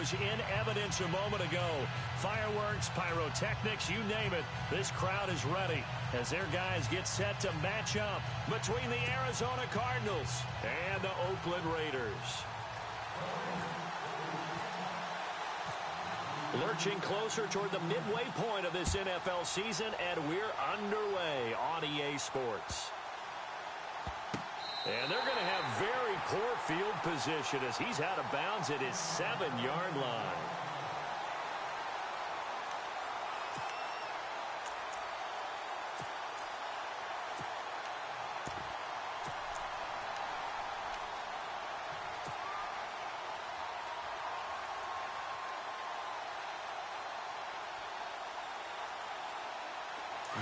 was in evidence a moment ago. Fireworks, pyrotechnics, you name it. This crowd is ready as their guys get set to match up between the Arizona Cardinals and the Oakland Raiders. Lurching closer toward the midway point of this NFL season, and we're underway on EA Sports. And they're going to have very poor field position as he's out of bounds at his 7-yard line.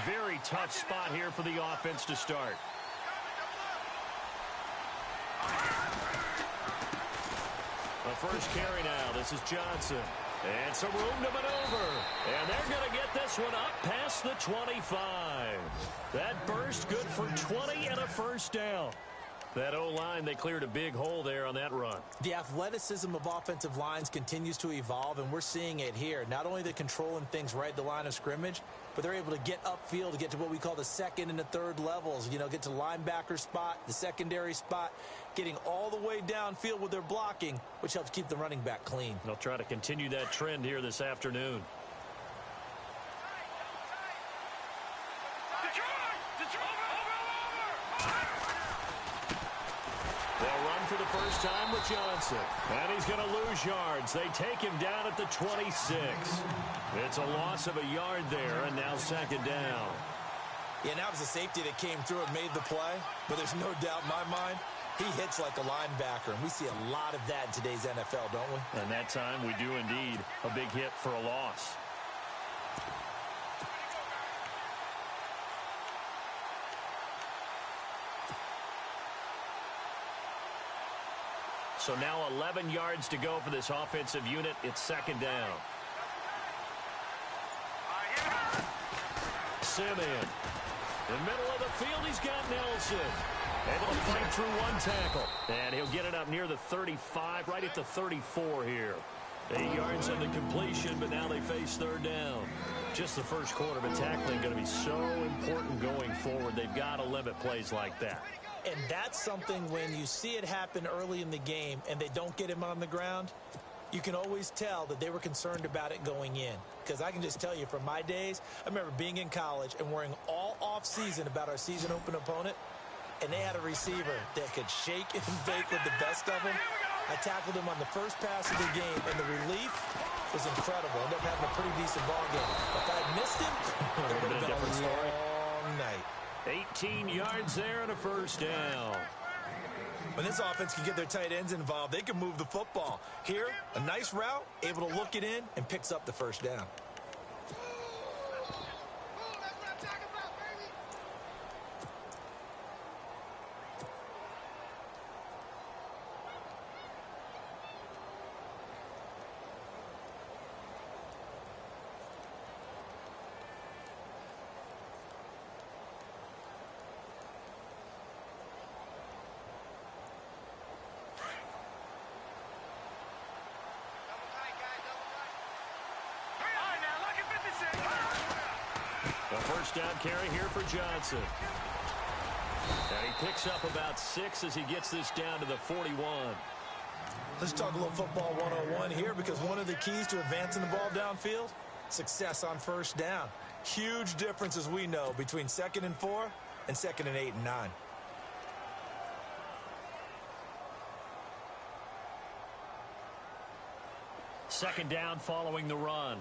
Very tough spot here for the offense to start. The first carry now. This is Johnson. And some room to maneuver. And they're going to get this one up past the 25. That burst good for 20 and a first down. That O-line, they cleared a big hole there on that run. The athleticism of offensive lines continues to evolve, and we're seeing it here. Not only they're controlling things right at the line of scrimmage, but they're able to get upfield to get to what we call the second and the third levels. You know, get to the linebacker spot, the secondary spot, getting all the way downfield with their blocking, which helps keep the running back clean. They'll try to continue that trend here this afternoon. For the first time with Johnson. And he's going to lose yards. They take him down at the 26. It's a loss of a yard there, and now second down. Yeah, now it's a safety that came through and made the play, but there's no doubt in my mind, he hits like a linebacker, and we see a lot of that in today's NFL, don't we? And that time we do indeed. A big hit for a loss. So now 11 yards to go for this offensive unit. It's second down. Simeon. In the middle of the field, he's got Nelson. Able to fight through one tackle. And he'll get it up near the 35, right at the 34 here. 8 yards on the completion, but now they face third down. Just the first quarter, but tackling going to be so important going forward. They've got to limit plays like that. And that's something when you see it happen early in the game and they don't get him on the ground, you can always tell that they were concerned about it going in. Because I can just tell you from my days, I remember being in college and worrying all off-season about our season-open opponent, and they had a receiver that could shake and bake with the best of them. I tackled him on the first pass of the game, and the relief was incredible. Ended up having a pretty decent ball game. If I had missed him, it would have been a different story. Long night. 18 yards there and a first down. When this offense can get their tight ends involved, they can move the football. Here, a nice route, able to look it in, and picks up the first down. The first down carry here for Johnson. And he picks up about 6 as he gets this down to the 41. Let's talk a little football 101 here, because one of the keys to advancing the ball downfield, success on first down. Huge difference, as we know, between 2nd and 4 and 2nd and 8 and 9. Second down following the run.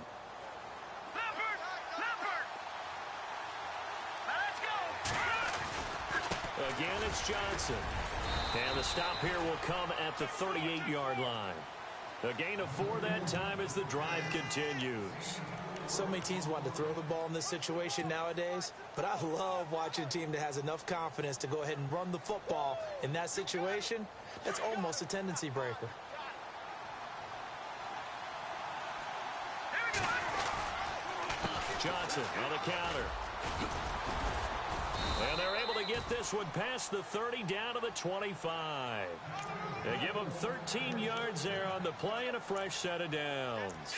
Again, it's Johnson. And the stop here will come at the 38-yard line. A gain of 4 that time as the drive continues. So many teams want to throw the ball in this situation nowadays, but I love watching a team that has enough confidence to go ahead and run the football in that situation. That's almost a tendency breaker. Johnson on the counter. And they're able to get this one past the 30 down to the 25. They give them 13 yards there on the play and a fresh set of downs.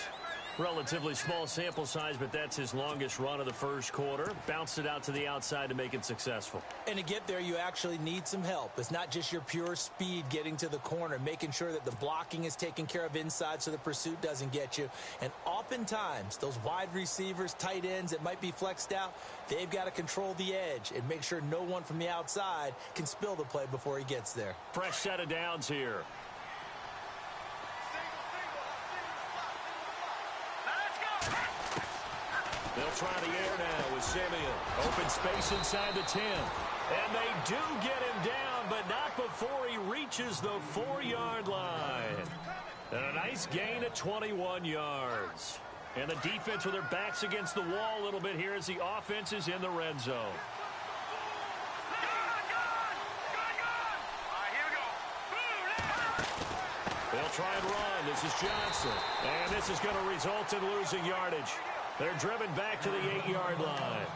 Relatively small sample size, but that's his longest run of the first quarter. Bounced it out to the outside to make it successful. And to get there, you actually need some help. It's not just your pure speed getting to the corner, making sure that the blocking is taken care of inside so the pursuit doesn't get you. And oftentimes, those wide receivers, tight ends that might be flexed out, they've got to control the edge and make sure no one from the outside can spill the play before he gets there. Fresh set of downs here. They'll try the air now with Simeon. Open space inside the 10. And they do get him down, but not before he reaches the 4-yard line. And a nice gain of 21 yards. And the defense with their backs against the wall a little bit here as the offense is in the red zone. They'll try and run. This is Johnson. And this is going to result in losing yardage. They're driven back to the 8-yard line.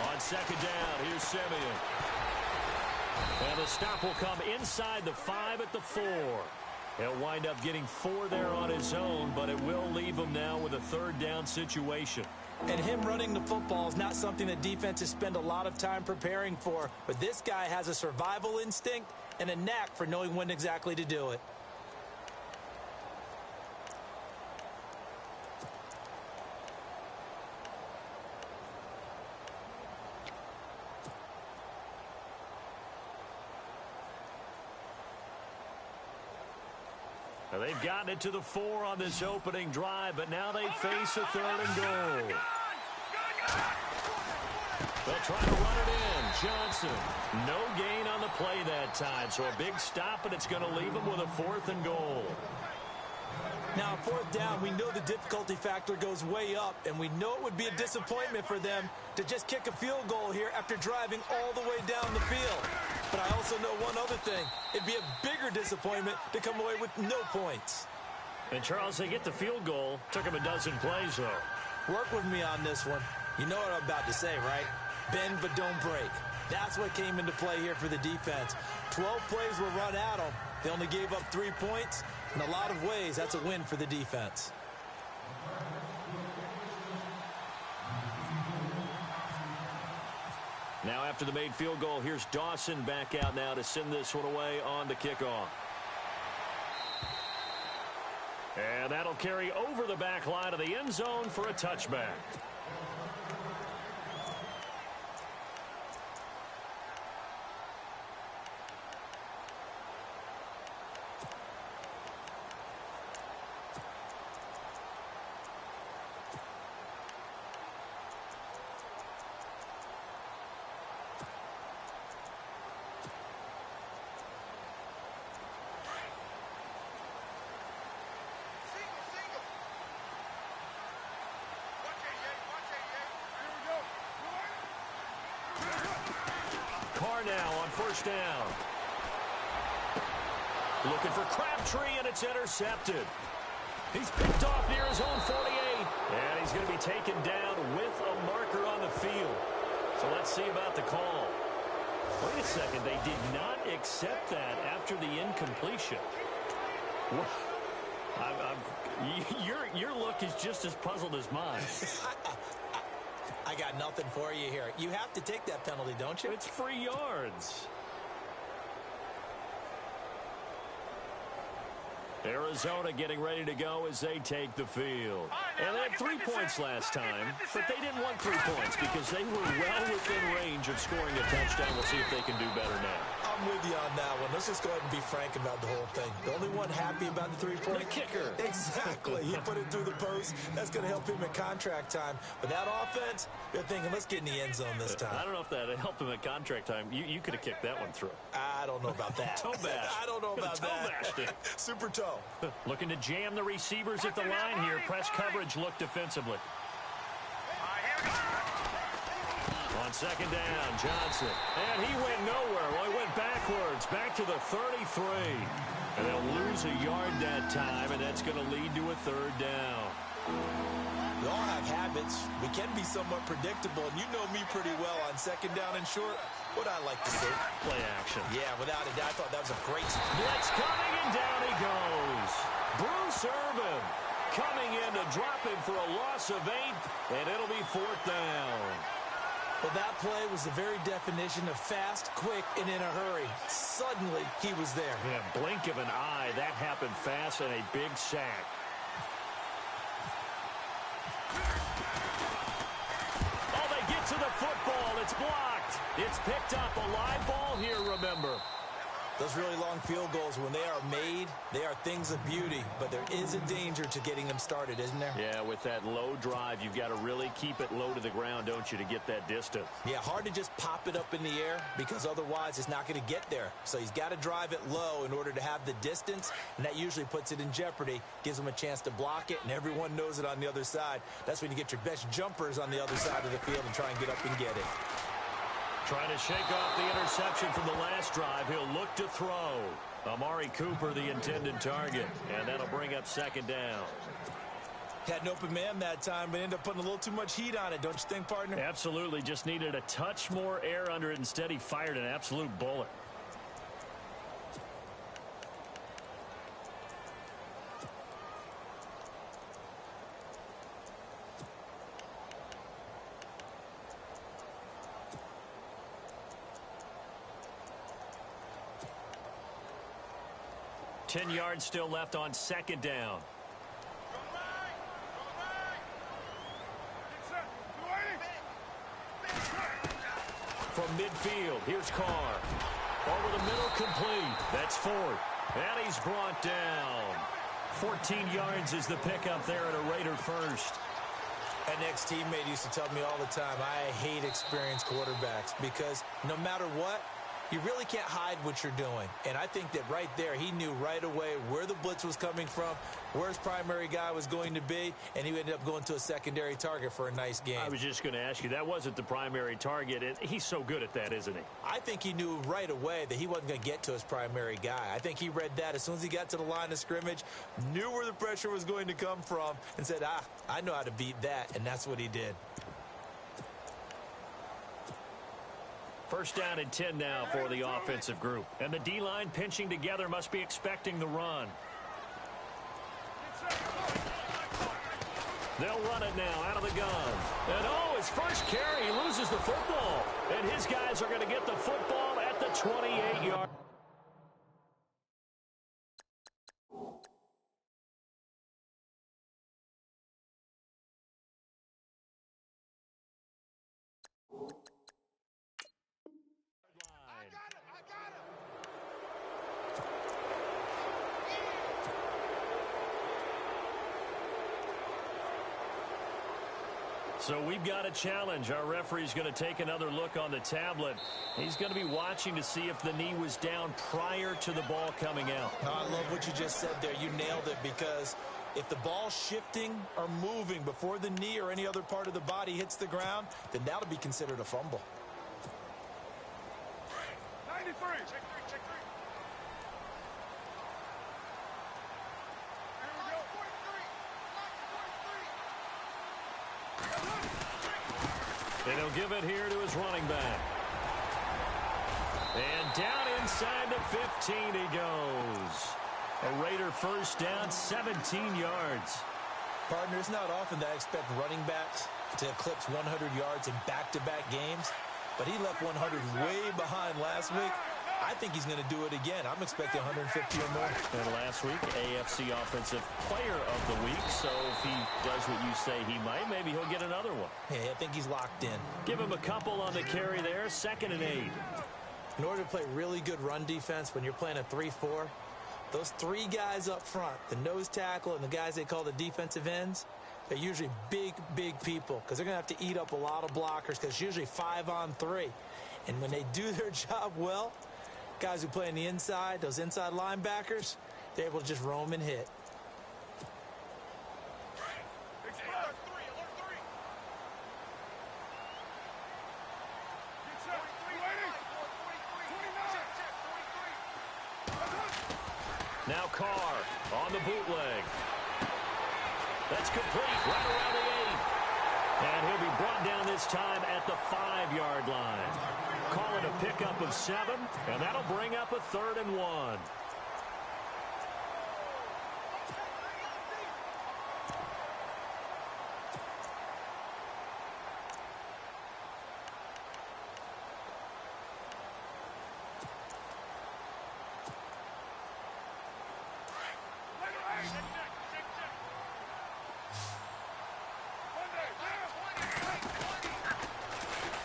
On second down, here's Simeon. And the stop will come inside the 5 at the 4. He'll wind up getting 4 there on his own, but it will leave him now with a third down situation. And him running the football is not something that defenses spend a lot of time preparing for. But this guy has a survival instinct and a knack for knowing when exactly to do it. Now they've gotten it to the 4 on this opening drive, but now they face a 3rd and goal. They'll try to run it in. Johnson, no gain on the play that time, so a big stop, and it's going to leave them with a 4th and goal. Now, on 4th down, we know the difficulty factor goes way up, and we know it would be a disappointment for them to just kick a field goal here after driving all the way down the field. But I also know one other thing. It'd be a bigger disappointment to come away with no points. And, Charles, they get the field goal. Took them a dozen plays, though. Work with me on this one. You know what I'm about to say, right? Bend but don't break. That's what came into play here for the defense. 12 plays were run at them. They only gave up 3 points. In a lot of ways, that's a win for the defense. Now after the made field goal, here's Dawson back out now to send this one away on the kickoff. And that'll carry over the back line of the end zone for a touchback. Now on 1st down. Looking for Crabtree, and it's intercepted. He's picked off near his own 48. And he's going to be taken down with a marker on the field. So let's see about the call. Wait a second. They did not accept that after the incompletion. Your look is just as puzzled as mine. I got nothing for you here. You have to take that penalty, don't you? It's free yards. Arizona getting ready to go as they take the field. And they had 3 points last time, but they didn't want 3 points because they were well within range of scoring a touchdown. We'll see if they can do better now. I'm with you on that one. Let's just go ahead and be frank about the whole thing. The only one happy about the 3-point kicker. Exactly. He put it through the post. That's going to help him at contract time. But that offense, they're thinking, let's get in the end zone this time. I don't know if that helped him at contract time. You could have kicked that one through. I don't know about that. Toe bash. I don't know about that. Toe bashed him. Super toe. Looking to jam the receivers at the line here. Press coverage look defensively. On second down, Johnson. And he went nowhere. Well, he went backwards, back to the 33. And they'll lose a yard that time, and that's going to lead to a third down. We all have habits. We can be somewhat predictable, and you know me pretty well on second down and short. What I like to see. Play action. Yeah, without a doubt, I thought that was a great blitz coming, and down he goes. Bruce Irvin coming in to drop him for a loss of 8, and it'll be fourth down. Well, that play was the very definition of fast, quick, and in a hurry. Suddenly, he was there. Yeah, blink of an eye. That happened fast and a big sack. Oh, they get to the football. It's blocked. It's picked up. A live ball here, remember. Those really long field goals, when they are made, they are things of beauty. But there is a danger to getting them started, isn't there? Yeah, with that low drive, you've got to really keep it low to the ground, don't you, to get that distance. Yeah, hard to just pop it up in the air because otherwise it's not going to get there. So he's got to drive it low in order to have the distance, and that usually puts it in jeopardy, gives him a chance to block it, and everyone knows it on the other side. That's when you get your best jumpers on the other side of the field and try and get up and get it. Trying to shake off the interception from the last drive. He'll look to throw. Amari Cooper, the intended target. And that'll bring up second down. Had an open man that time, but ended up putting a little too much heat on it, don't you think, partner? Absolutely. Just needed a touch more air under it. Instead, he fired an absolute bullet. Ten yards still left on second down. From midfield, here's Carr. Over the middle, complete. That's fourth. And he's brought down. 14 yards is the pickup there at a Raider first. An ex-teammate used to tell me all the time, I hate experienced quarterbacks because no matter what, you really can't hide what you're doing. And I think that right there, he knew right away where the blitz was coming from, where his primary guy was going to be, and he ended up going to a secondary target for a nice game. I was just going to ask you, that wasn't the primary target. He's so good at that, isn't he? I think he knew right away that he wasn't going to get to his primary guy. I think he read that as soon as he got to the line of scrimmage, knew where the pressure was going to come from, and said, I know how to beat that, and that's what he did. First down and 10 now for the offensive group. And the D-line pinching together, must be expecting the run. They'll run it now out of the gun. And his first carry, he loses the football. And his guys are going to get the football at the 28-yard. So we've got a challenge. Our referee's going to take another look on the tablet. He's going to be watching to see if the knee was down prior to the ball coming out. I love what you just said there. You nailed it, because if the ball's shifting or moving before the knee or any other part of the body hits the ground, then that'll be considered a fumble. 93. Check three. And he'll give it here to his running back. And down inside the 15 he goes. A Raider first down, 17 yards. Partner, it's not often that I expect running backs to eclipse 100 yards in back-to-back games, but he left 100 way behind last week. I think he's going to do it again. I'm expecting 150 or more. And last week, AFC Offensive Player of the Week. So if he does what you say he might, maybe he'll get another one. Yeah, I think he's locked in. Give him a couple on the carry there. 2nd and 8. In order to play really good run defense when you're playing a 3-4, those three guys up front, the nose tackle and the guys they call the defensive ends, they're usually big people because they're going to have to eat up a lot of blockers because it's usually 5-on-3. And when they do their job well, guys who play on the inside, those inside linebackers, They're able to just roam and hit. Alert three, alert three. Get set. Waiting. 29. Now Carr on the bootleg. That's complete right around the 8. And he'll be brought down this time at the 5-yard line. Call it a pickup of 7, and that'll bring up a 3rd and 1.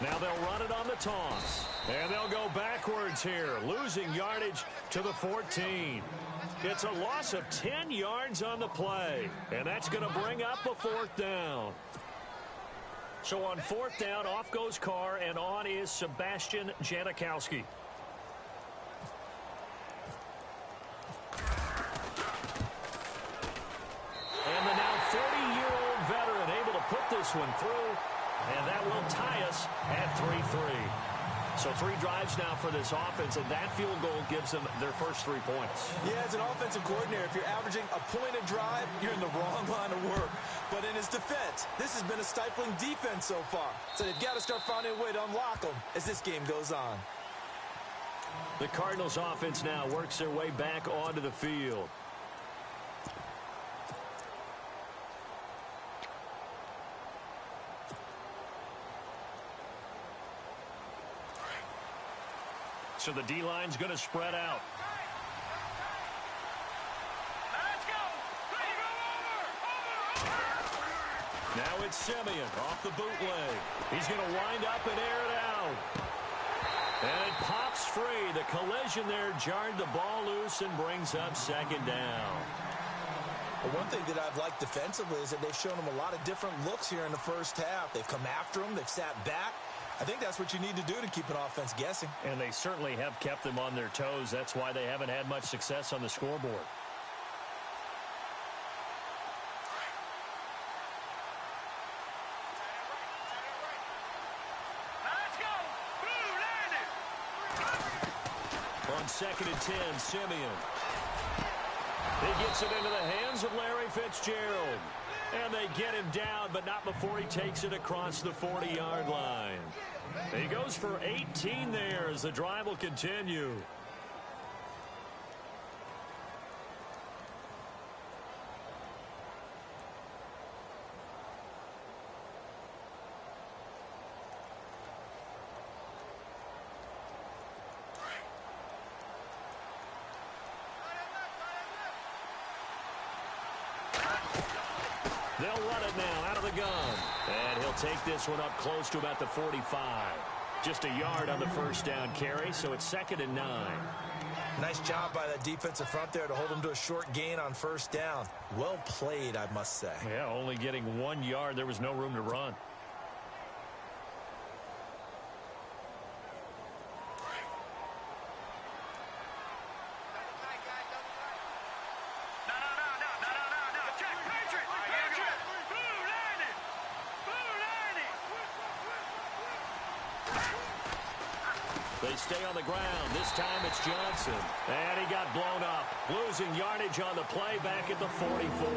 Now they'll run it on the toss. And they'll go backwards here, losing yardage to the 14. It's a loss of 10 yards on the play. And that's going to bring up a 4th down. So on 4th down, off goes Carr, and on is Sebastian Janikowski. And the now 40-year-old veteran able to put this one through. And that will tie us at 3-3. So 3 drives now for this offense, and that field goal gives them their first 3 points. Yeah, as an offensive coordinator, if you're averaging a point a drive, you're in the wrong line of work. But in his defense, this has been a stifling defense so far. So they've got to start finding a way to unlock them as this game goes on. The Cardinals offense now works their way back onto the field. So the D-line's going to spread out. Let's go. Now it's Simeon off the bootleg. He's going to wind up and air it out. And it pops free. The collision there jarred the ball loose and brings up 2nd down. But one thing that I've liked defensively is that they've shown them a lot of different looks here in the first half. They've come after them. They've sat back. I think that's what you need to do to keep an offense guessing. And they certainly have kept them on their toes. That's why they haven't had much success on the scoreboard. Let's go. Blue landed. On 2nd and 10, Simeon. He gets it into the hands of Larry Fitzgerald. And they get him down, but not before he takes it across the 40-yard line. He goes for 18 there as the drive will continue. They'll run it now out of the gun. And he'll take this one up close to about the 45. Just a yard on the first down carry, so it's 2nd and 9. Nice job by that defensive front there to hold them to a short gain on first down. Well played, I must say. Yeah, only getting 1 yard. There was no room to run. They stay on the ground. This time it's Johnson. And he got blown up. Losing yardage on the play back at the 44.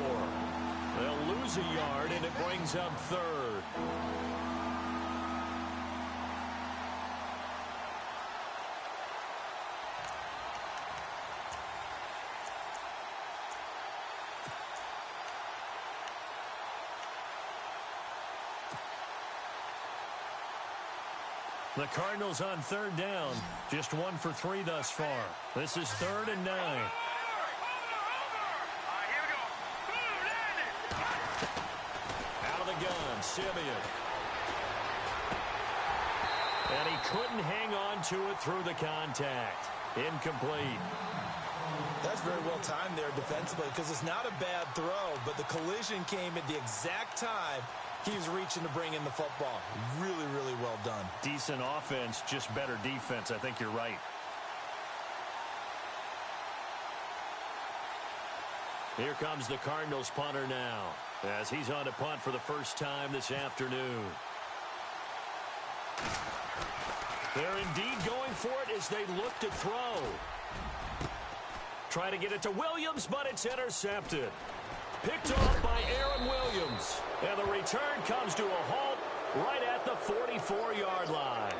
They'll lose a yard, and it brings up 3rd. The Cardinals on 3rd down. Just 1 for 3 thus far. This is 3rd and 9. Out of the gun, Simeon. And he couldn't hang on to it through the contact. Incomplete. That's very well timed there defensively because it's not a bad throw, but the collision came at the exact time he was reaching to bring in the football. Really, really well done. Decent offense, just better defense. I think you're right. Here comes the Cardinals punter now, as he's on to punt for the first time this afternoon. They're indeed going for it as they look to throw. Try to get it to Williams, but it's intercepted. Picked off by Aaron Williams. And the return comes to a halt right at the 44-yard line.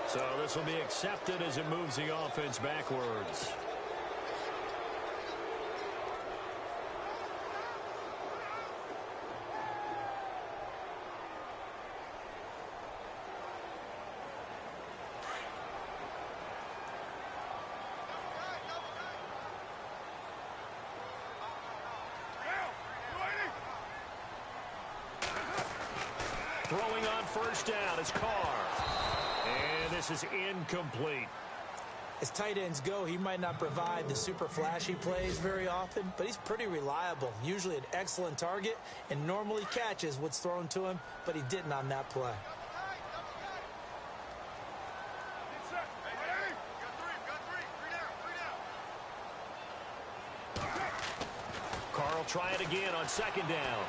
So this will be accepted as it moves the offense backwards. Throwing on first down is Carr. And this is incomplete. As tight ends go, he might not provide the super flashy plays very often, but he's pretty reliable, usually an excellent target, and normally catches what's thrown to him, but he didn't on that play. Carr will try it again on second down.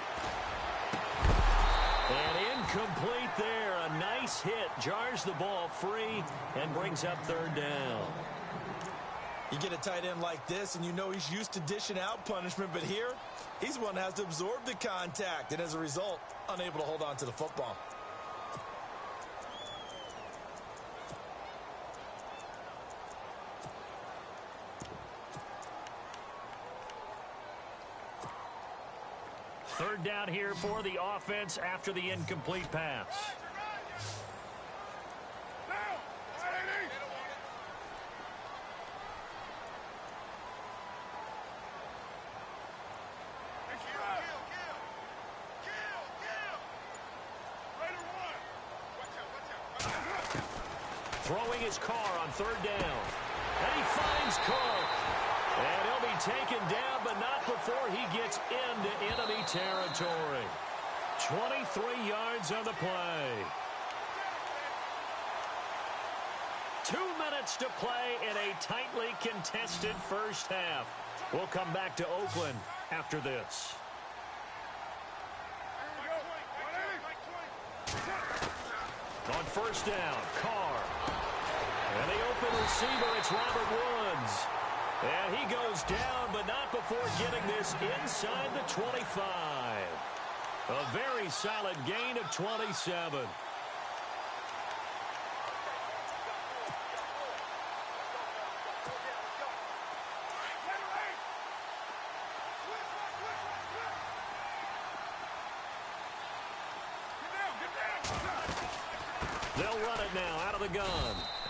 And incomplete there. A nice hit. Jars the ball free and brings up third down. You get a tight end like this, and you know he's used to dishing out punishment, but here, he's the one that has to absorb the contact, and as a result, unable to hold on to the football. Third down here for the offense after the incomplete pass. Throwing his Carr on third down. And he finds Cook. And he'll be taken down, but not before he gets into enemy territory. 23 yards on the play. 2 minutes to play in a tightly contested first half. We'll come back to Oakland after this. On first down, Carr. And the open receiver, it's Robert Woods. And he goes down, but not before getting this inside the 25. A very solid gain of 27. They'll run it now out of the gun.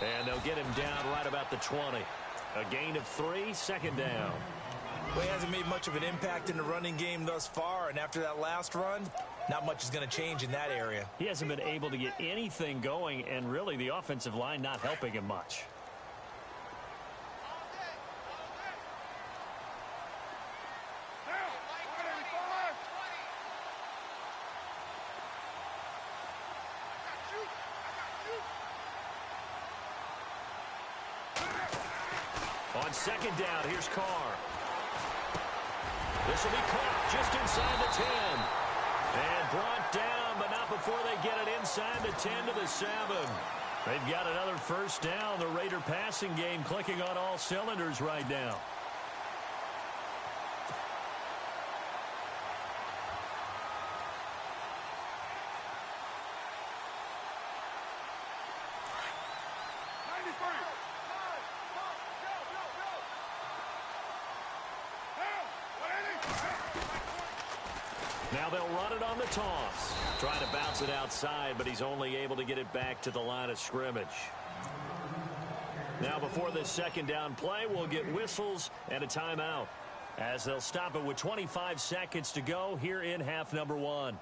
And they'll get him down right about the 20. A gain of 3, second down. Well, he hasn't made much of an impact in the running game thus far, and after that last run, not much is going to change in that area. He hasn't been able to get anything going, and really the offensive line not helping him much. On second down, here's Carr. This will be caught just inside the 10. And brought down, but not before they get it inside the 10 to the 7. They've got another first down. The Raider passing game clicking on all cylinders right now. Now they'll run it on the toss. Trying to bounce it outside, but he's only able to get it back to the line of scrimmage. Now before this second down play, we'll get whistles and a timeout, as they'll stop it with 25 seconds to go here in half number 1.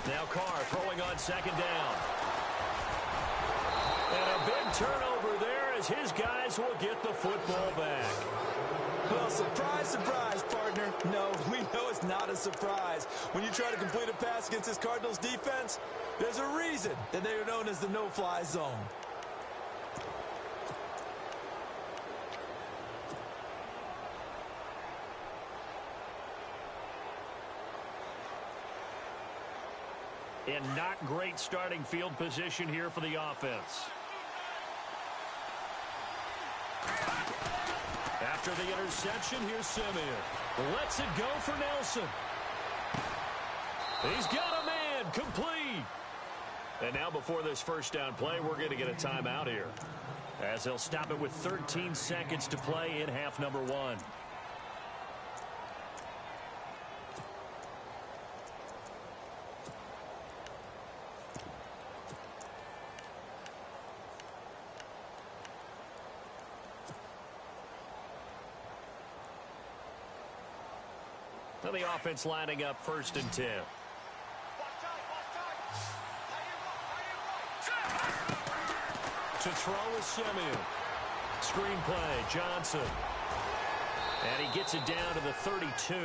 Now Carr throwing on second down. And a big turnover there as his guys will get the football back. Well, surprise, surprise, partner. No, we know it's not a surprise. When you try to complete a pass against this Cardinals defense, there's a reason that they are known as the no-fly zone. And not great starting field position here for the offense. After the interception, here's Simeon. Lets it go for Nelson. He's got a man, complete. And now before this first down play, we're going to get a timeout here, as they'll stop it with 13 seconds to play in half number 1. So the offense lining up 1st and 10. To throw is Simeon. Screen play, Johnson. And he gets it down to the 32.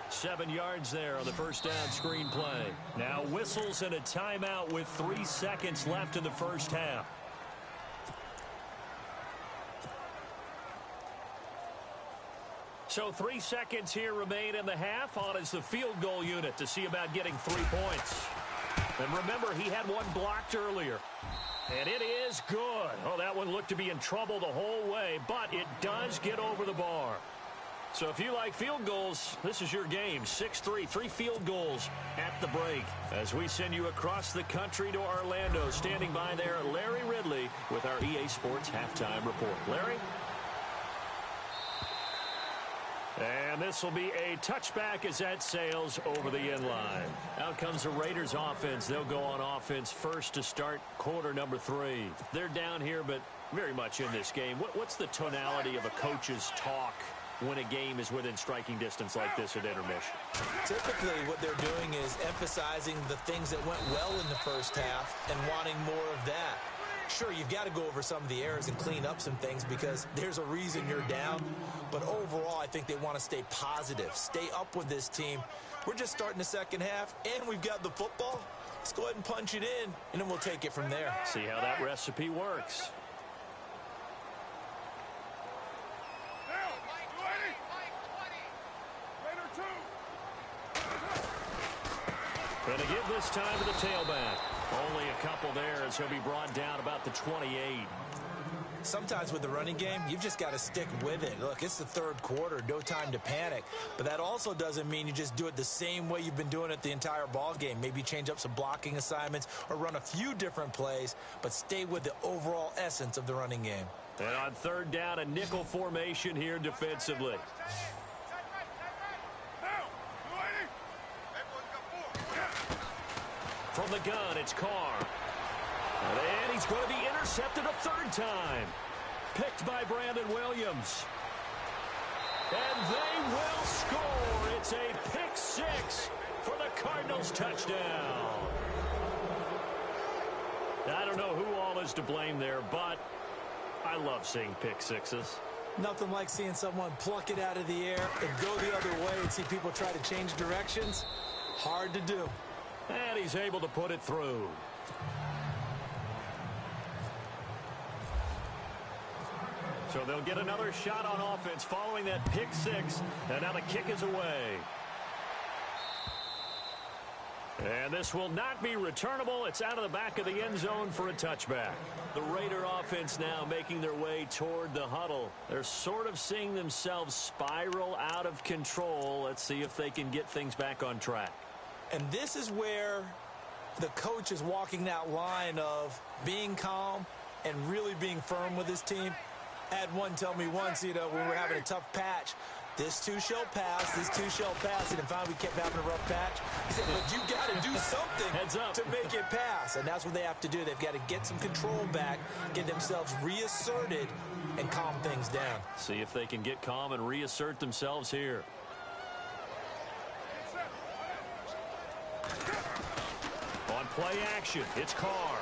7 yards there on the first down screen play. Now whistles and a timeout with 3 seconds left in the first half. So 3 seconds here remain in the half. On is the field goal unit to see about getting 3 points. And remember, he had one blocked earlier. And it is good. Oh, that one looked to be in trouble the whole way, but it does get over the bar. So if you like field goals, this is your game. 6-3, 3 field goals at the break. As we send you across the country to Orlando, standing by there, Larry Ridley with our EA Sports Halftime Report. Larry? And this will be a touchback as that sails over the end line. Out comes the Raiders offense. They'll go on offense first to start quarter number 3. They're down here, but very much in this game. What's the tonality of a coach's talk when a game is within striking distance like this at intermission? Typically, what they're doing is emphasizing the things that went well in the first half and wanting more of that. Sure, you've got to go over some of the errors and clean up some things because there's a reason you're down. But overall, I think they want to stay positive, stay up with this team. We're just starting the second half, and we've got the football. Let's go ahead and punch it in, and then we'll take it from there. See how that recipe works. And to give this time to the tailback. Only a couple there as he'll be brought down about the 28. Sometimes with the running game, you've just got to stick with it. Look, it's the third quarter, no time to panic. But that also doesn't mean you just do it the same way you've been doing it the entire ball game. Maybe change up some blocking assignments or run a few different plays, but stay with the overall essence of the running game. And on third down, a nickel formation here defensively. From the gun, it's Carr. And he's going to be intercepted a third time. Picked by Brandon Williams. And they will score. It's a pick 6 for the Cardinals touchdown. I don't know who all is to blame there, but I love seeing pick 6s. Nothing like seeing someone pluck it out of the air and go the other way and see people try to change directions. Hard to do. And he's able to put it through. So they'll get another shot on offense following that pick 6. And now the kick is away. And this will not be returnable. It's out of the back of the end zone for a touchback. The Raider offense now making their way toward the huddle. They're sort of seeing themselves spiral out of control. Let's see if they can get things back on track. And this is where the coach is walking that line of being calm and really being firm with his team. I had one tell me once, when we were having a tough patch, this too shall pass, this too shall pass, and finally we kept having a rough patch. He said, but you got to do something Heads up. to make it pass, and that's what they have to do. They've got to get some control back, get themselves reasserted, and calm things down. See if they can get calm and reassert themselves here. On play action, it's Carr.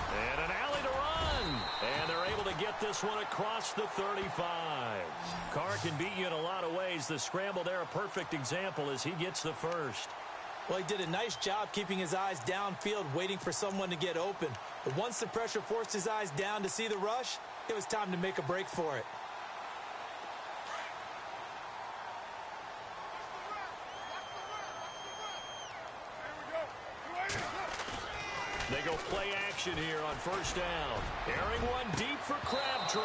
And an alley to run. And they're able to get this one across the 35. Carr can beat you in a lot of ways. The scramble there, a perfect example as he gets the first. Well, he did a nice job keeping his eyes downfield, waiting for someone to get open. But once the pressure forced his eyes down to see the rush, it was time to make a break for it. They go play action here on first down. Airing one deep for Crabtree.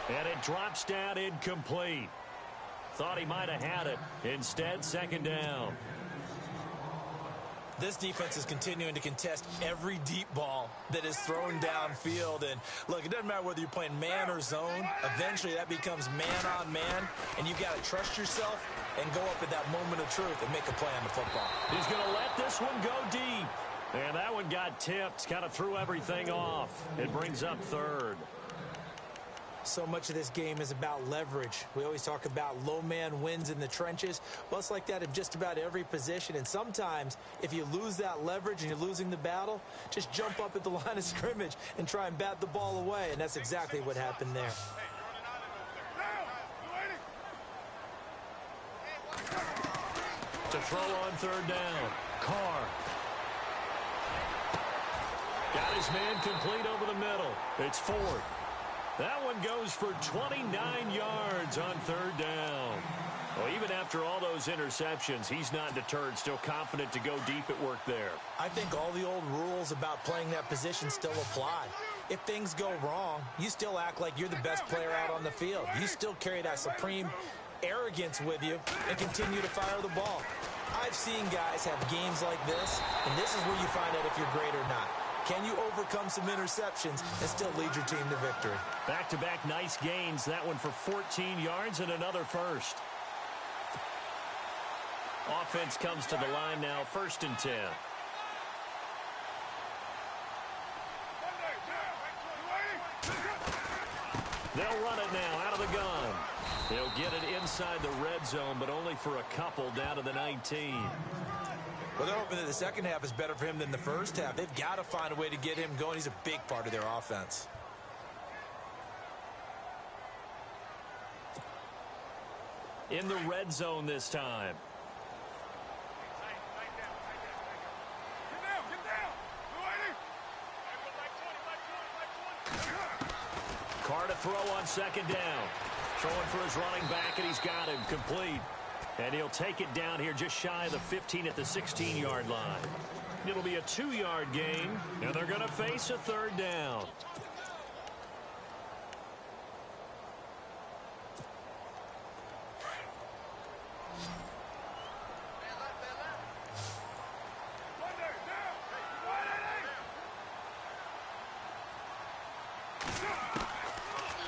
And it drops down incomplete. Thought he might have had it. Instead, second down. This defense is continuing to contest every deep ball that is thrown downfield. And, look, it doesn't matter whether you're playing man or zone. Eventually, that becomes man on man. And you've got to trust yourself and go up at that moment of truth and make a play on the football. He's going to let this one go deep. And that one got tipped, kind of threw everything off. It brings up third. So much of this game is about leverage. We always talk about low man wins in the trenches. Well, it's like that in just about every position. And sometimes, if you lose that leverage and you're losing the battle, just jump up at the line of scrimmage and try and bat the ball away. And that's exactly what happened there. To throw on third down, Carr. Got his man complete over the middle. It's Ford. That one goes for 29 yards on third down. Well, even after all those interceptions, he's not deterred, still confident to go deep at work there. I think all the old rules about playing that position still apply. If things go wrong, you still act like you're the best player out on the field. You still carry that supreme arrogance with you and continue to fire the ball. I've seen guys have games like this, and this is where you find out if you're great or not. Can you overcome some interceptions and still lead your team to victory? Back-to-back nice gains. That one for 14 yards and another first. Offense comes to the line now, 1st and 10. They'll run it now out of the gun. They'll get it inside the red zone, but only for a couple down to the 19. Well, they're hoping that the second half is better for him than the first half. They've got to find a way to get him going. He's a big part of their offense. In the red zone this time. Carr to throw on second down. Throwing for his running back, and he's got him complete. And he'll take it down here just shy of the 15 at the 16-yard line. It'll be a 2-yard gain, and they're going to face a third down.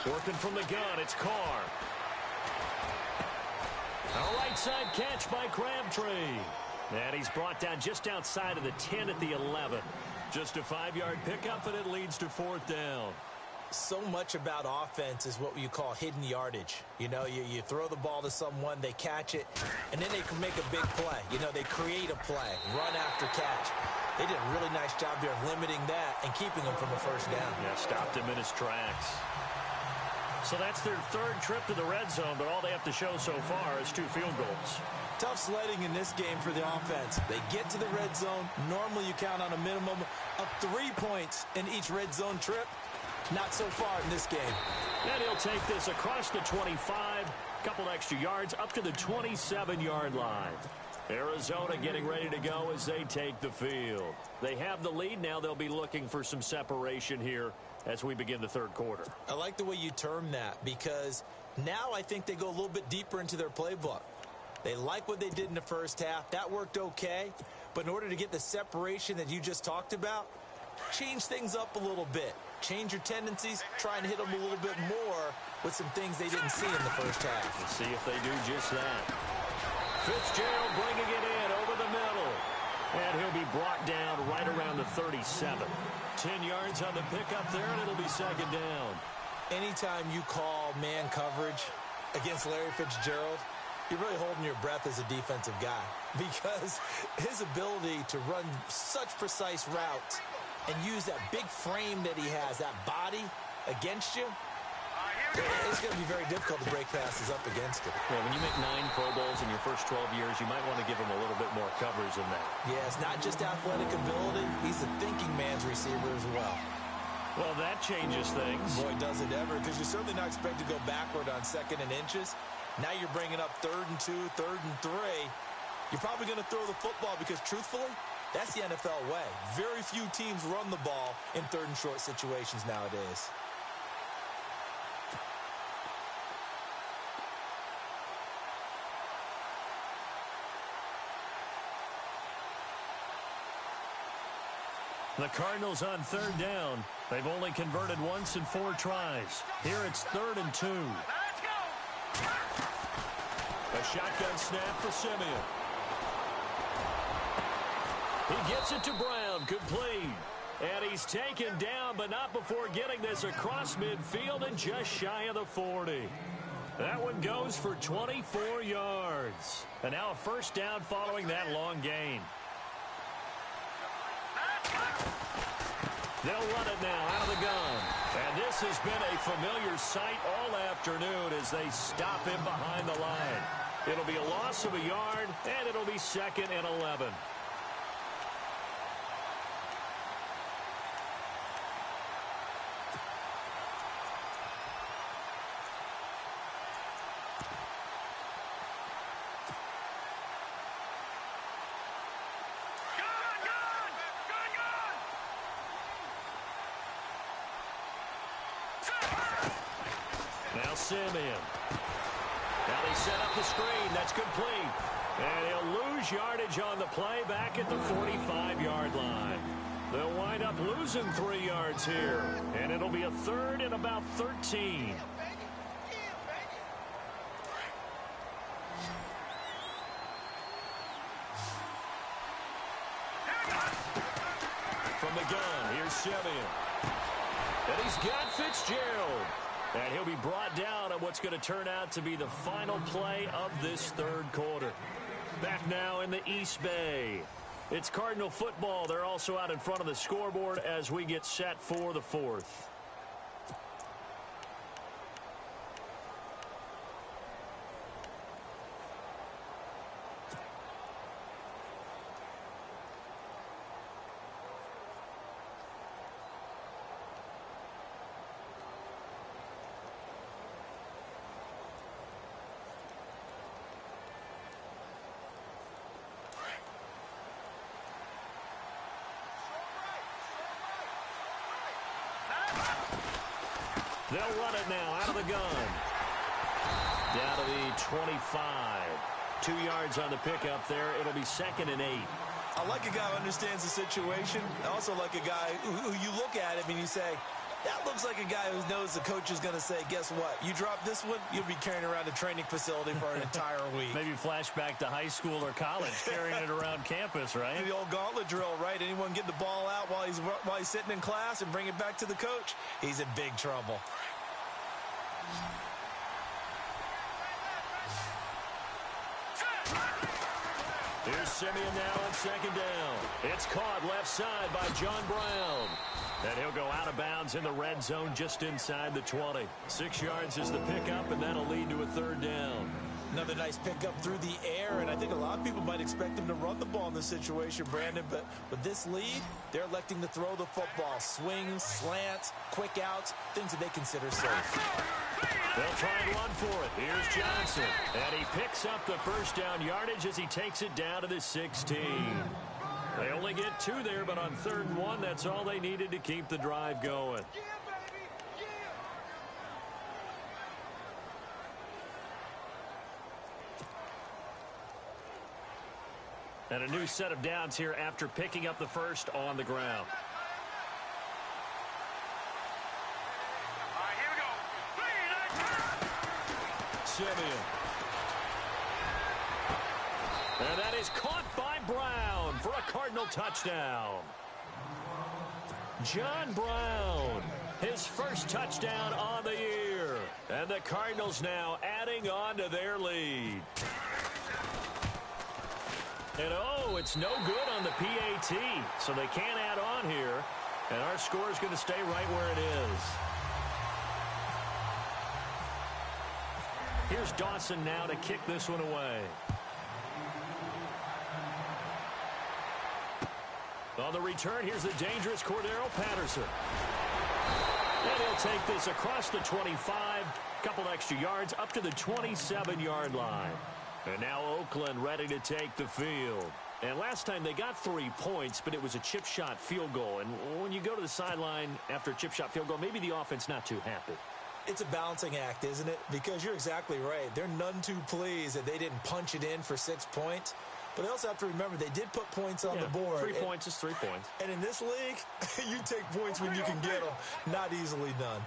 Working from the gun, it's Carr. A right side catch by Crabtree. And he's brought down just outside of the 10 at the 11. Just a 5-yard pickup, and it leads to 4th down. So much about offense is what you call hidden yardage. You know, you throw the ball to someone, they catch it, and then they can make a big play. You know, they create a play, run after catch. They did a really nice job there of limiting that and keeping him from a first down. Yeah, stopped him in his tracks. So that's their 3rd trip to the red zone, but all they have to show so far is 2 field goals. Tough sledding in this game for the offense. They get to the red zone. Normally you count on a minimum of 3 points in each red zone trip. Not so far in this game. And he'll take this across the 25, couple extra yards, up to the 27-yard line. Arizona getting ready to go as they take the field. They have the lead. Now they'll be looking for some separation here as we begin the 3rd quarter. I like the way you term that, because now I think they go a little bit deeper into their playbook. They like what they did in the first half. That worked okay. But in order to get the separation that you just talked about, change things up a little bit. Change your tendencies. Try and hit them a little bit more with some things they didn't see in the first half. Let's see if they do just that. Fitzgerald bringing it in over the middle. And he'll be brought down right around the 37. 10 yards on the pickup there, and it'll be second down. Anytime you call man coverage against Larry Fitzgerald, you're really holding your breath as a defensive guy, because his ability to run such precise routes and use that big frame that he has, that body against you, it's going to be very difficult to break passes up against it. Yeah, when you make 9 Pro Bowls in your first 12 years, you might want to give him a little bit more coverage than that. Yeah, it's not just athletic ability. He's a thinking man's receiver as well. Well, that changes things. Boy, does it ever, because you're certainly not expected to go backward on 2nd and inches. Now you're bringing up 3rd and 2, 3rd and 3. You're probably going to throw the football because, truthfully, that's the NFL way. Very few teams run the ball in 3rd and short situations nowadays. The Cardinals on 3rd down. They've only converted once in 4 tries. Here it's 3rd and 2. Let's go. A shotgun snap for Simeon. He gets it to Brown, complete. And he's taken down, but not before getting this across midfield and just shy of the 40. That one goes for 24 yards. And now a first down following that long gain. They'll run it now out of the gun. And this has been a familiar sight all afternoon as they stop him behind the line. It'll be a loss of a yard, and it'll be 2nd and 11. Now Simeon. Now they set up the screen. That's complete. And he'll lose yardage on the play back at the 45-yard line. They'll wind up losing 3 yards here. And it'll be a 3rd and about 13. From the gun, here's Simeon. And he's got Fitzgerald. And he'll be brought down on what's going to turn out to be the final play of this 3rd quarter. Back now in the East Bay. It's Cardinal football. They're also out in front of the scoreboard as we get set for the 4th. They'll run it now out of the gun. Down to the 25. 2 yards on the pickup there. It'll be 2nd and 8. I like a guy who understands the situation. I also like a guy who you look at him and you say, that looks like a guy who knows the coach is going to say, guess what? You drop this one, you'll be carrying around a training facility for an entire week. Maybe flashback to high school or college, carrying it around campus, right? The old gauntlet drill, right? Anyone get the ball out while he's sitting in class and bring it back to the coach? He's in big trouble. Here's Simeon now on 2nd down. It's caught left side by John Brown. And he'll go out of bounds in the red zone just inside the 20. 6 yards is the pickup, and that'll lead to a 3rd down. Another nice pickup through the air, and I think a lot of people might expect him to run the ball in this situation, Brandon, but with this lead, they're electing to throw the football. Swings, slants, quick outs, things that they consider safe. They'll try and run for it. Here's Johnson, and he picks up the first down yardage as he takes it down to the 16. They only get 2 there, but on 3rd and 1, that's all they needed to keep the drive going. And a new set of downs here after picking up the first on the ground. All right, here we go. Simeon. And that is caught by Brown for a Cardinal touchdown. John Brown, his first touchdown on the year. And the Cardinals now adding on to their lead. And oh, it's no good on the PAT, so they can't add on here. And our score is going to stay right where it is. Here's Dawson now to kick this one away. On the return, here's the dangerous Cordero Patterson. And he'll take this across the 25, couple extra yards up to the 27-yard line. And now Oakland ready to take the field. And last time they got 3 points, but it was a chip shot field goal. And when you go to the sideline after a chip shot field goal, maybe the offense not too happy. It's a balancing act, isn't it? Because you're exactly right. They're none too pleased that they didn't punch it in for 6 points. But they also have to remember they did put points on the board. 3 points is 3 points. And in this league, you take points when you can get them. Not easily done.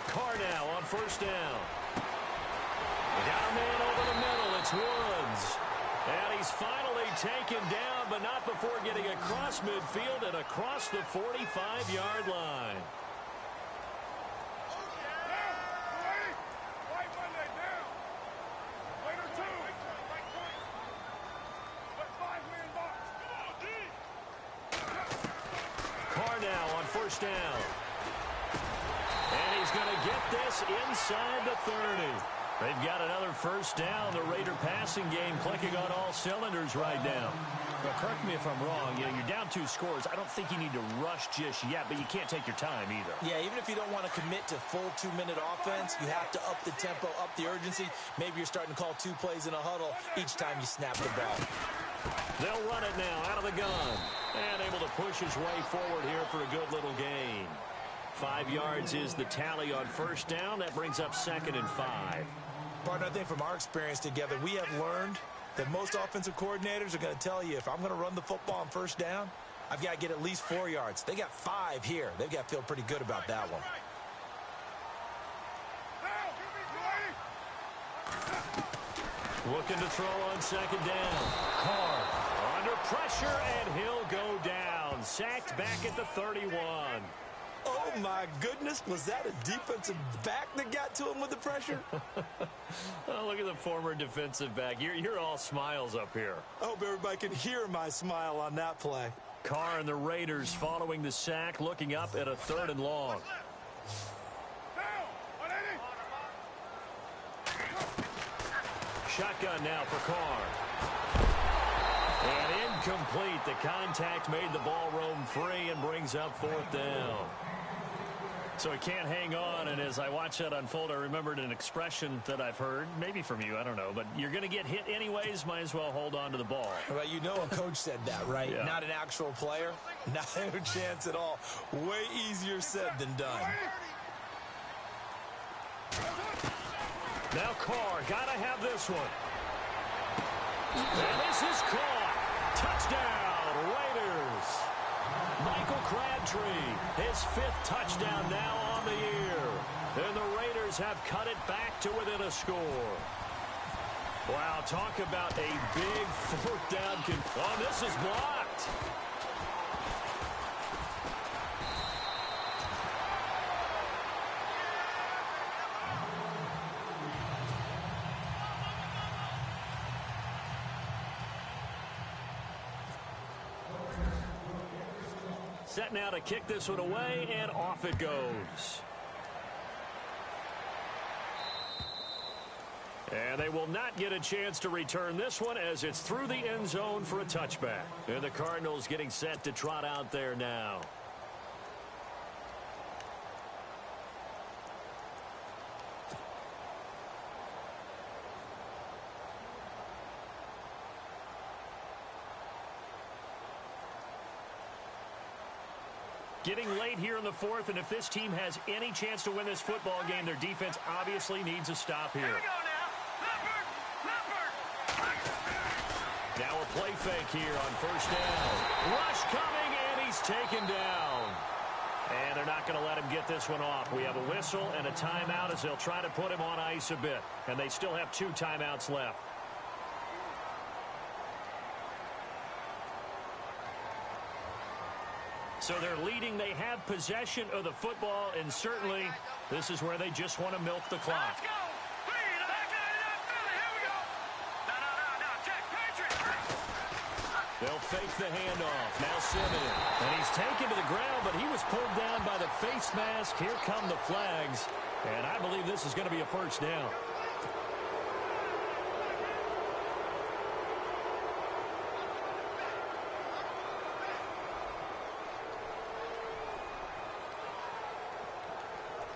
Carr now on first down. They got a man over the middle. It's Woods. And he's finally taken down, but not before getting across midfield and across the 45-yard line. Carr now on first down. And he's going to get this inside the 30. They've got another first down. The Raider passing game clicking on all cylinders right now. But correct me if I'm wrong. You're down 2 scores. I don't think you need to rush just yet, but you can't take your time either. Yeah, even if you don't want to commit to full 2-minute offense, you have to up the tempo, up the urgency. Maybe you're starting to call 2 plays in a huddle each time you snap the ball. They'll run it now out of the gun. And able to push his way forward here for a good little gain. 5 yards is the tally on first down. That brings up 2nd and 5. Partner, I think from our experience together, we have learned that most offensive coordinators are going to tell you, if I'm going to run the football on first down, I've got to get at least 4 yards. They got 5 here. They've got to feel pretty good about that one. Looking to throw on 2nd down. Carr under pressure, and he'll go down. Sacked back at the 31. Oh, my goodness. Was that a defensive back that got to him with the pressure? Oh, look at the former defensive back. You're all smiles up here. I hope everybody can hear my smile on that play. Carr and the Raiders following the sack, looking up at a 3rd and long. Shotgun now for Carr. And incomplete. The contact made the ball roam free and brings up 4th down. So he can't hang on, and as I watch that unfold, I remembered an expression that I've heard, maybe from you, I don't know, but you're going to get hit anyways, might as well hold on to the ball. Well, you know a coach said that, right? Yeah. Not an actual player. Not a chance at all. Way easier said than done. Now Carr, got to have this one. And this is caught. Touchdown, Raiders. Michael Crabtree, his 5th touchdown now on the year. And the Raiders have cut it back to within a score. Wow, talk about a big 4th down. Oh, this is blocked. Set now to kick this one away, and off it goes. And they will not get a chance to return this one as it's through the end zone for a touchback. And the Cardinals getting set to trot out there now. Getting late here in the 4th, and if this team has any chance to win this football game, their defense obviously needs a stop here. Here we go now. Leopard. Now a play fake here on first down. Rush coming, and he's taken down. And they're not going to let him get this one off. We have a whistle and a timeout as they'll try to put him on ice a bit. And they still have 2 timeouts left. So they're leading. They have possession of the football, and certainly this is where they just want to milk the clock. Let's go. 3 to the back line. Here we go. No. Check. Patriot. They'll fake the handoff. Now Simeon. And he's taken to the ground, but he was pulled down by the face mask. Here come the flags. And I believe this is going to be a first down.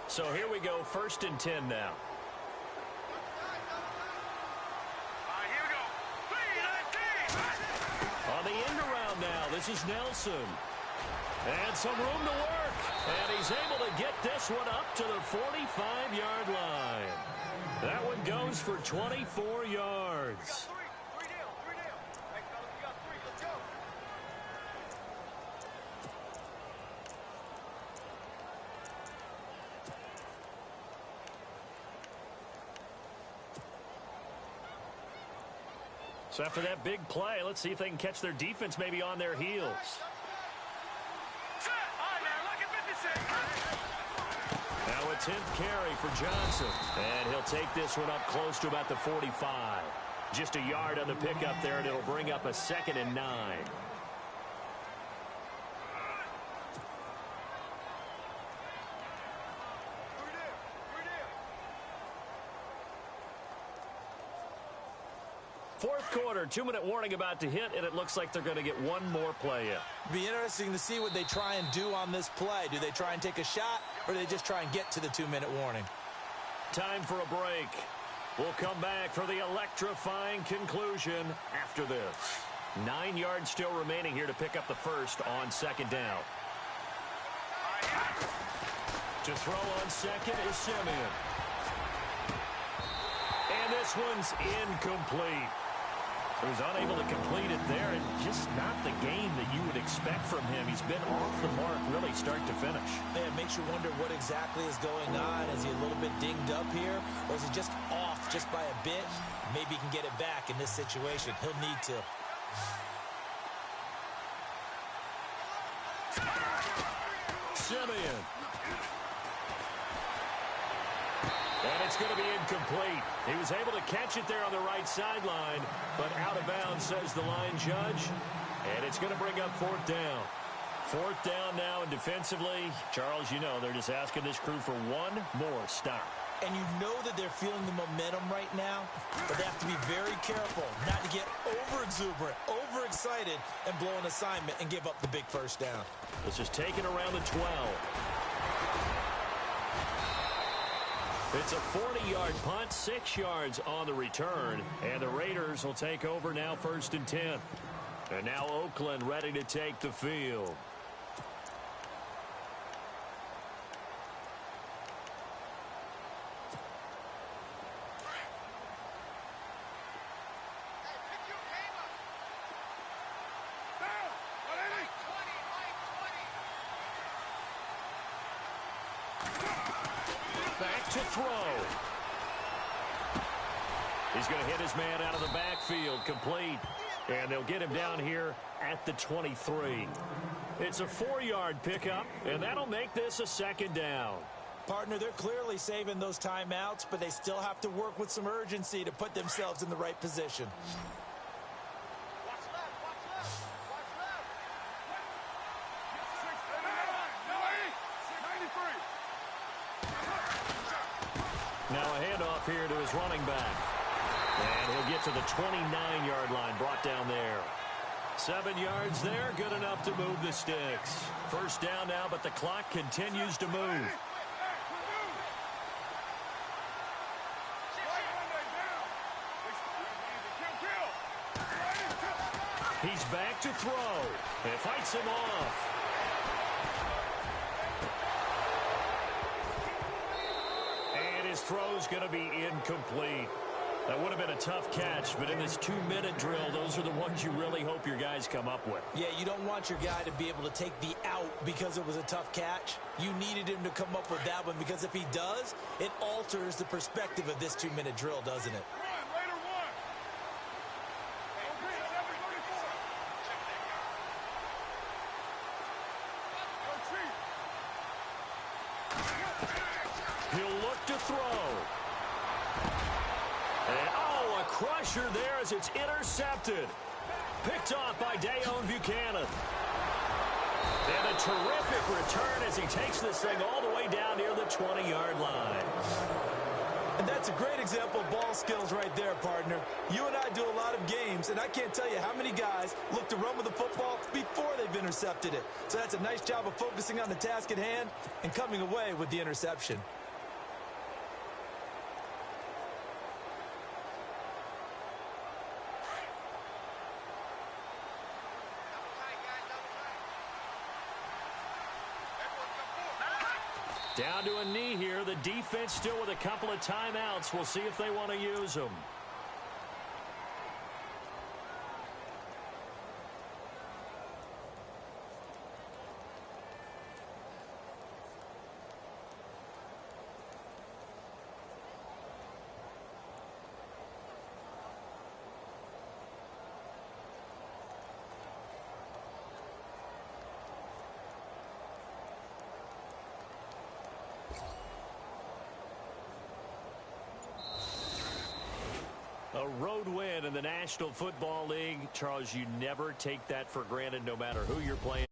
So here we go, 1st and 10 now. Here we go. 3-19. On the end around now, this is Nelson. And some room to work. And he's able to get this one up to the 45-yard line. That one goes for 24 yards. Three deal. Hey, fellas, we got 3. Let's go. So after that big play, let's see if they can catch their defense maybe on their heels. Set. All right, now, look at 56. Now a 10th carry for Johnson. And he'll take this one up close to about the 45. Just a yard on the pickup there, and it'll bring up a 2nd and 9. Fourth quarter, 2-minute warning about to hit, and it looks like they're going to get one more play in. Be interesting to see what they try and do on this play. Do they try and take a shot, or do they just try and get to the 2-minute warning? Time for a break. We'll come back for the electrifying conclusion after this. 9 yards still remaining here to pick up the first on 2nd down. To throw on 2nd is Simeon. And this one's incomplete. He was unable to complete it there, and just not the game that you would expect from him. He's been off the mark really start to finish. Yeah, it makes you wonder what exactly is going on. Is he a little bit dinged up here, or is he just off just by a bit? Maybe he can get it back in this situation. He'll need to. Simeon. And it's going to be incomplete. He was able to catch it there on the right sideline, but out of bounds, says the line judge. And it's going to bring up 4th down. 4th down now, and defensively, Charles, you know, they're just asking this crew for one more stop. And you know that they're feeling the momentum right now, but they have to be very careful not to get over-exuberant, overexcited, and blow an assignment and give up the big first down. This is taken around the 12. It's a 40-yard punt, 6 yards on the return, and the Raiders will take over now 1st and 10. And now Oakland ready to take the field. Back to throw. He's going to hit his man out of the backfield, complete. And they'll get him down here at the 23. It's a 4-yard pickup, and that'll make this a 2nd down. Partner, they're clearly saving those timeouts, but they still have to work with some urgency to put themselves in the right position. Watch left. Now a handoff here to his running back. And he'll get to the 29-yard line, brought down there. 7 yards there, good enough to move the sticks. First down now, but the clock continues to move. He's back to throw. And fights him off. And his throw's going to be incomplete. That would have been a tough catch, but in this 2-minute drill, those are the ones you really hope your guys come up with. Yeah, you don't want your guy to be able to take the out because it was a tough catch. You needed him to come up with that one, because if he does, it alters the perspective of this 2-minute drill, doesn't it? He'll look to throw. And, oh, a crusher there as it's intercepted. Picked off by Dayon Buchanan. And a terrific return as he takes this thing all the way down near the 20-yard line. And that's a great example of ball skills right there, partner. You and I do a lot of games, and I can't tell you how many guys look to run with the football before they've intercepted it. So that's a nice job of focusing on the task at hand and coming away with the interception. Down to a knee here. The defense still with a couple of timeouts. We'll see if they want to use them. A road win in the National Football League. Charles, you never take that for granted no matter who you're playing.